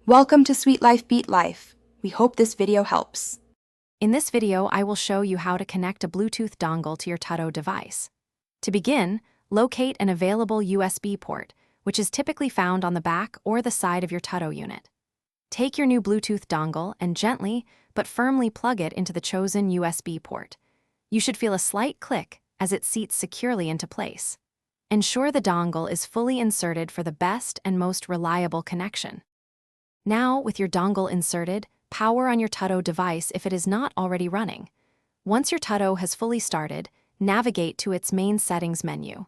Welcome to Sweet Life Beat Life. We hope this video helps. In this video, I will show you how to connect a Bluetooth dongle to your Tutto device. To begin, locate an available USB port, which is typically found on the back or the side of your Tutto unit. Take your new Bluetooth dongle and gently but firmly plug it into the chosen USB port. You should feel a slight click as it seats securely into place. Ensure the dongle is fully inserted for the best and most reliable connection. Now, with your dongle inserted, power on your Tutto device if it is not already running. Once your Tutto has fully started, navigate to its main settings menu.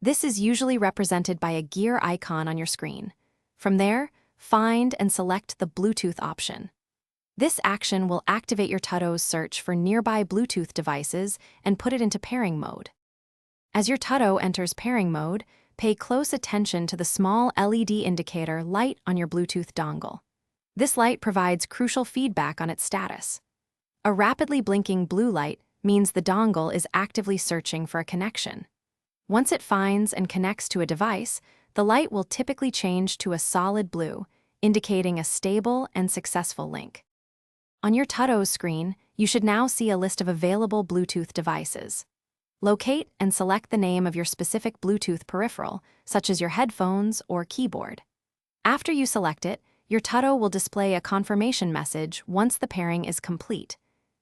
This is usually represented by a gear icon on your screen. From there, find and select the Bluetooth option. This action will activate your Tutto's search for nearby Bluetooth devices and put it into pairing mode. As your Tutto enters pairing mode, pay close attention to the small LED indicator light on your Bluetooth dongle. This light provides crucial feedback on its status. A rapidly blinking blue light means the dongle is actively searching for a connection. Once it finds and connects to a device, the light will typically change to a solid blue, indicating a stable and successful link. On your Tutto's screen, you should now see a list of available Bluetooth devices. Locate and select the name of your specific Bluetooth peripheral, such as your headphones or keyboard. After you select it, your Tutto will display a confirmation message once the pairing is complete.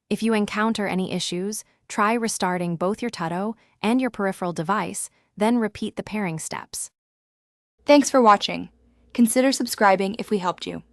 If you encounter any issues, try restarting both your Tutto and your peripheral device, then repeat the pairing steps. Thanks for watching. Consider subscribing if we helped you.